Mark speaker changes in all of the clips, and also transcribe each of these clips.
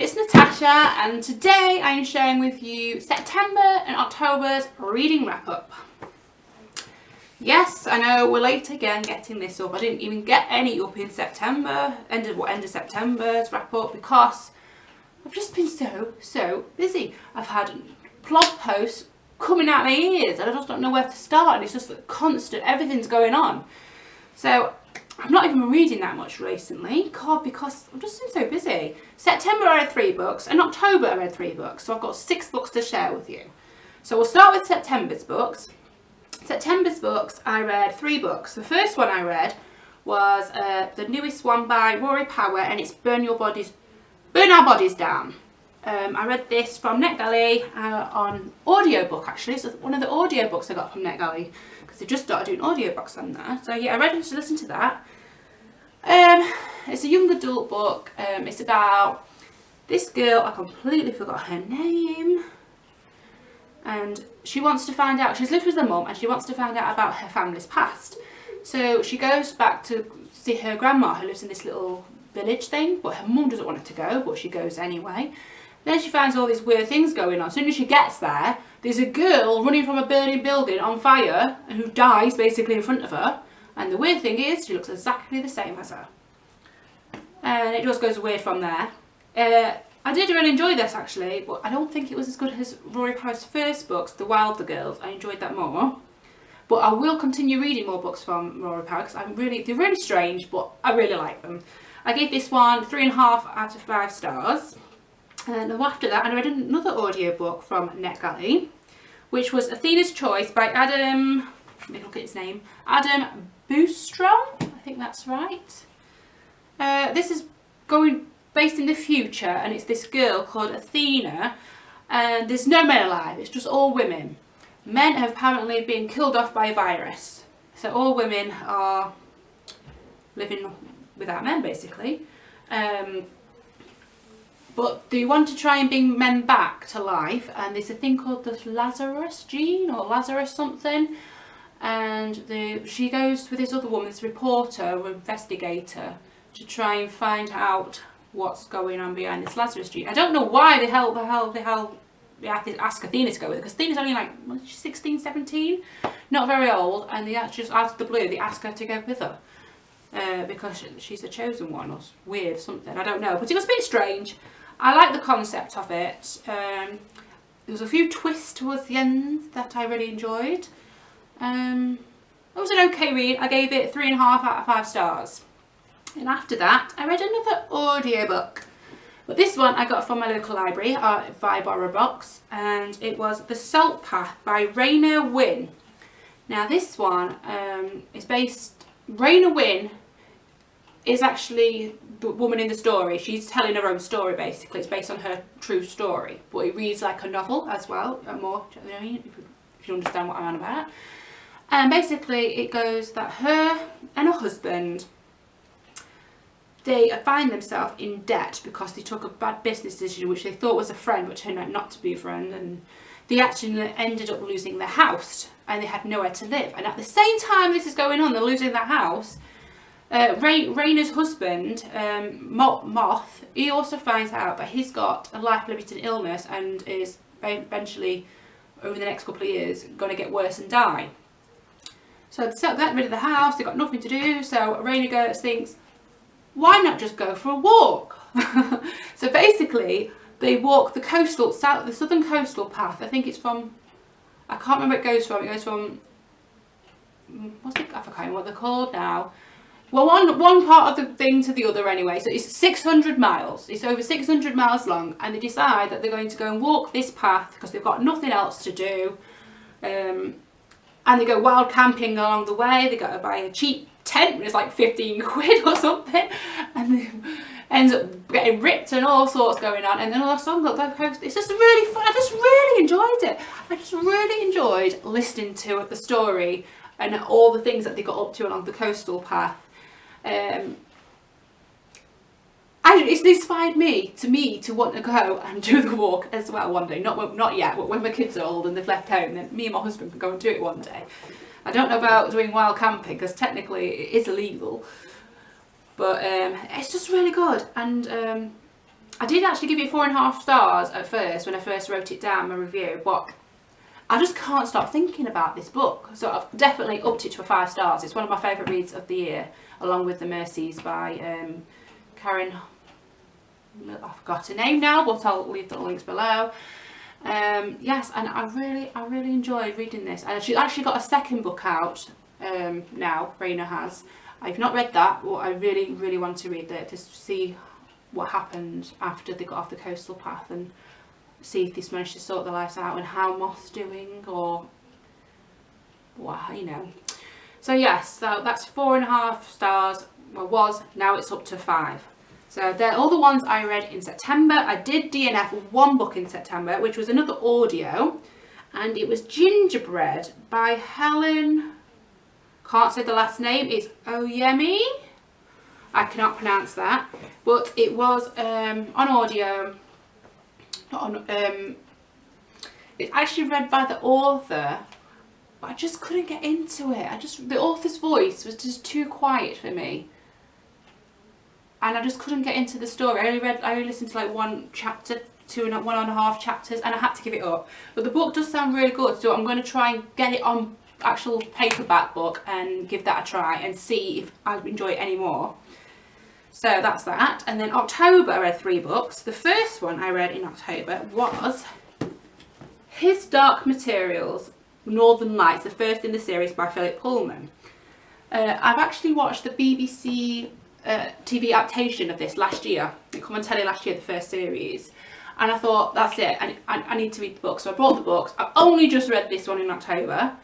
Speaker 1: it's Natasha, and today I'm sharing with you September and October's reading wrap up. Yes, I know we're late again getting this up. I didn't even get any up in September, end of September's wrap up, because I've just been so busy. I've had blog posts coming out my ears and I just don't know where to start, and it's just constant, everything's going on. So I'm not even reading that much recently, because I've just been so busy. September I read 3 books, and October I read 3 books, so I've got 6 books to share with you. So we'll start with September's books. September's books, I read 3 books. The first one I read was the newest one by Rory Power, and it's Burn Our Bodies Down. I read this from NetGalley on audiobook, actually. It's one of the audiobooks I got from NetGalley, because they just started doing audiobooks on there. So yeah, I read it to listen to that. It's a young adult book. It's about this girl, I completely forgot her name, and she wants to find out, she's lived with her mum and she wants to find out about her family's past. So she goes back to see her grandma, who lives in this little village thing, but her mum doesn't want her to go, but she goes anyway. Then she finds all these weird things going on. As soon as she gets there, there's a girl running from a burning building on fire and who dies basically in front of her. And the weird thing is, she looks exactly the same as her. And it just goes weird from there. I did really enjoy this actually, but I don't think it was as good as Rory Power's first books, The Wilder Girls. I enjoyed that more. But I will continue reading more books from Rory Power, because they're really strange, but I really like them. I gave this one 3.5 out of 5 stars. And after that, I read another audiobook from NetGalley, which was Athena's Choice by Adam, let me look at his name, Adam Boostrom, I think that's right. This is based in the future, and it's this girl called Athena, and there's no men alive, it's just all women. Men have apparently been killed off by a virus, so all women are living without men basically. But they want to try and bring men back to life, and there's a thing called the Lazarus gene, or Lazarus something, and she goes with this other woman, this reporter or investigator, to try and find out what's going on behind this Lazarus gene. I don't know why the hell they ask Athena to go with it, because Athena's only like 16, 17, not very old, and they just out of the blue they ask her to go with her. Because she's the chosen one, or weird something, I don't know, but it was a bit strange. I like the concept of it. There was a few twists towards the end that I really enjoyed. It was an okay read. I gave it 3.5 out of 5 stars. And after that, I read another audiobook. But this one I got from my local library via BorrowBox, and it was The Salt Path by Raina Wynn. Now this one is based, Raina Wynn is actually the woman in the story. She's telling her own story basically. It's based on her true story, but it reads like a novel as well, more, if you understand what I'm on about. And basically it goes that her and her husband, they find themselves in debt because they took a bad business decision which they thought was a friend but turned out not to be a friend, and they actually ended up losing their house and they had nowhere to live. And at the same time this is going on, they're losing their house, Raina's husband, Moth, he also finds out that he's got a life-limiting illness and is eventually, over the next couple of years, going to get worse and die. So they get rid of the house, they've got nothing to do, so Raina thinks, why not just go for a walk? So basically, they walk the southern coastal path. I think it's from, I can't remember where it goes from, I forget what they're called now. Well, one part of the thing to the other anyway, so it's 600 miles, it's over 600 miles long, and they decide that they're going to go and walk this path because they've got nothing else to do, and they go wild camping along the way. They got to buy a cheap tent, which is like 15 quid or something, and they ends up getting ripped and all sorts going on, and then all the songs up the coast. It's just really fun. I just really enjoyed it. I just really enjoyed listening to the story and all the things that they got up to along the coastal path. It's inspired me to want to go and do the walk as well one day. Not yet, but when my kids are old and they've left home, then me and my husband can go and do it one day. I don't know about doing wild camping because technically it is illegal, but it's just really good, and I did actually give it 4.5 stars at first when I first wrote it down, my review, but I just can't stop thinking about this book. So I've definitely upped it to 5 stars. It's one of my favourite reads of the year, along with The Mercies by Karen, I forgot her name now, but I'll leave the links below. Yes, and I really enjoyed reading this. And she's actually got a second book out now, Raina has. I've not read that, but I really want to read it to see what happened after they got off the coastal path and see if this managed to sort their lives out and how Moth's doing, or what, you know. So yes, so that's 4.5 stars. Well, now it's up to 5. So they're all the ones I read in September. I did DNF one book in September, which was another audio, and it was Gingerbread by Helen, can't say the last name, it's Oyemi. I cannot pronounce that, but it was on audio. It's actually read by the author, but I just couldn't get into it. The author's voice was just too quiet for me, and I just couldn't get into the story. I only listened to like 1 chapter, 1.5 chapters, and I had to give it up. But the book does sound really good, so I'm going to try and get it on actual paperback book and give that a try and see if I enjoy it anymore. So that's that. And then October I read 3 books. The first one I read in October was His Dark Materials, Northern Lights, the first in the series by Philip Pullman. I've actually watched the BBC TV adaptation of this last year. It came on telly last year, the first series. And I thought, that's it, I need to read the book. So I bought the books. I've only just read this one in October.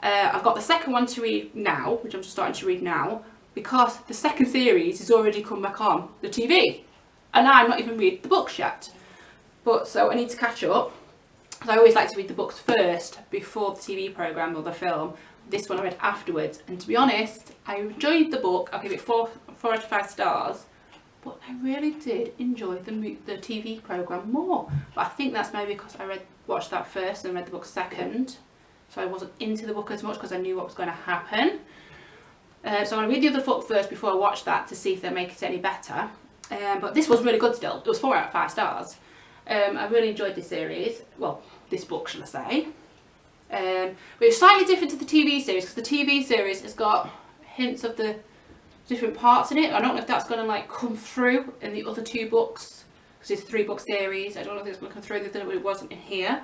Speaker 1: I've got the second one to read now, which I'm just starting to read now, because the second series has already come back on the TV. And I'm not even read the books yet. But so I need to catch up. Because I always like to read the books first before the TV programme or the film. This one I read afterwards. And to be honest, I enjoyed the book. I'll give it 4 out of 5 stars. But I really did enjoy the TV programme more. But I think that's maybe because I watched that first and read the book second. So I wasn't into the book as much because I knew what was going to happen. So I'm going to read the other book first before I watch that to see if they make it any better. But this was really good still. It was 4 out of 5 stars. I really enjoyed this series. Well, this book, shall I say. But it's slightly different to the TV series, because the TV series has got hints of the different parts in it. I don't know if that's going to like come through in the other 2 books, because it's a 3-book series. I don't know if it's going to come through, it wasn't in here.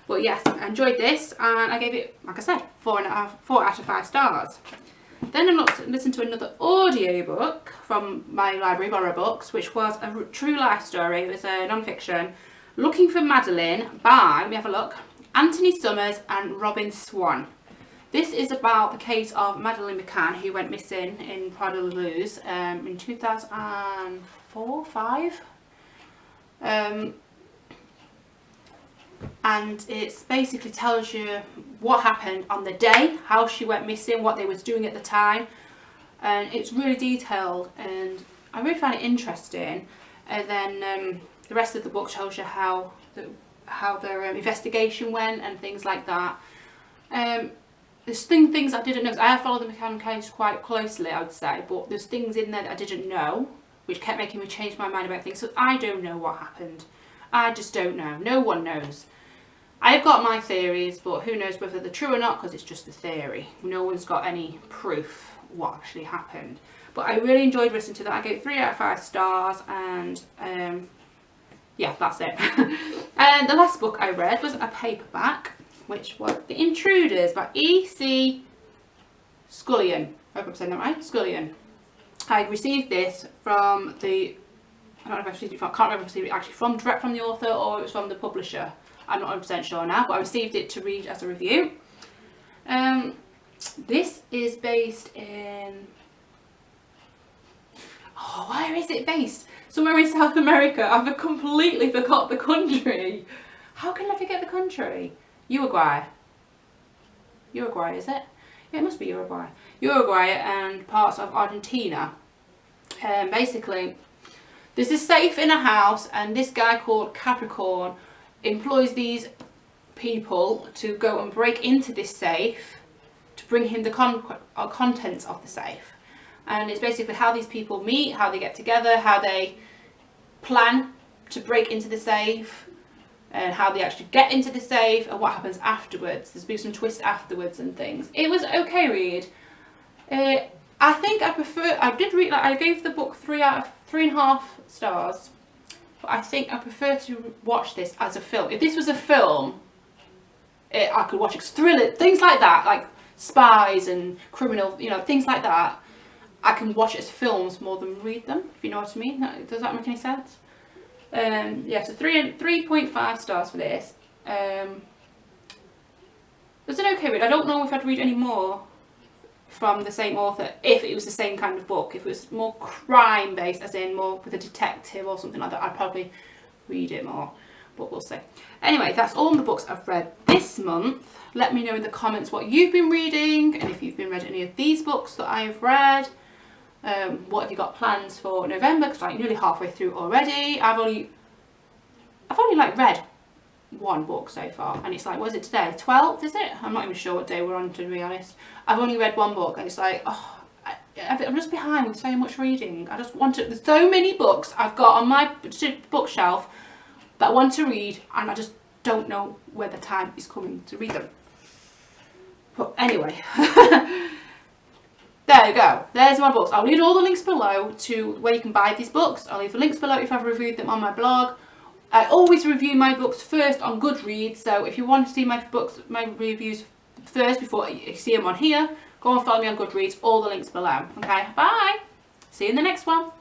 Speaker 1: But yes, I enjoyed this, and I gave it, like I said, 4 out of 5 stars. Then I listened to another audiobook from my library, Borrow Books, which was a true life story. It was a non-fiction, Looking for Madeline by, let me have a look, Anthony Summers and Robin Swan. This is about the case of Madeline McCann, who went missing in Prada Luz in 2004-5. And it basically tells you what happened on the day, how she went missing, what they was doing at the time, and it's really detailed, and I really found it interesting. And then the rest of the book shows you how their investigation went and things like that. There's things I didn't know. I have followed the McCann case quite closely, I would say, but there's things in there that I didn't know, which kept making me change my mind about things. So I don't know what happened. I just don't know. No one knows. I've got my theories, but who knows whether they're true or not, because it's just a theory. No one's got any proof what actually happened. But I really enjoyed listening to that. I gave 3 out of 5 stars, and yeah, that's it. And the last book I read was a paperback, which was The Intruders by E.C. Scullion. I hope I'm saying that right. Scullion. I received this from the, I don't know if I received it from, I can't remember if I received it actually direct from the author or it was from the publisher. I'm not 100% sure now, but I received it to read as a review. This is based in, oh, where is it based? Somewhere in South America. I've completely forgot the country. How can I forget the country? Uruguay. Uruguay, is it? Yeah, it must be Uruguay. Uruguay and parts of Argentina. Basically, there's a safe in a house, and this guy called Capricorn employs these people to go and break into this safe to bring him the contents of the safe. And it's basically how these people meet, how they get together, how they plan to break into the safe, and how they actually get into the safe, and what happens afterwards. There's been some twists afterwards and things. It was an okay read. I think I did read, like, I gave the book 3 out of 3.5 stars, but I think I prefer to watch this as a film. If this was a film, I could watch it, 'cause thriller, things like that, like spies and criminal, you know, things like that, I can watch it as films more than read them, if you know what I mean. Does that make any sense? Yeah, so 3.5 stars for this. It was an okay read. I don't know if I'd read any more from the same author if it was the same kind of book. If it was more crime based, as in more with a detective or something like that, I'd probably read it more, but we'll see. Anyway, that's all the books I've read this month. Let me know in the comments what you've been reading, and if you've been reading any of these books that I've read. What have you got plans for November? Because I'm nearly halfway through already. I've only like read one book so far, and it's like, what is it today? 12th, is it? I'm not even sure what day we're on, to be honest. I've only read one book, and it's like, oh, I'm just behind with so much reading. I just want to. There's so many books I've got on my bookshelf that I want to read, and I just don't know where the time is coming to read them. But anyway. There you go. There's my books. I'll leave all the links below to where you can buy these books. I'll leave the links below if I've reviewed them on my blog. I always review my books first on Goodreads, so if you want to see my reviews first before you see them on here, go and follow me on Goodreads. All the links below. Okay, bye. See you in the next one.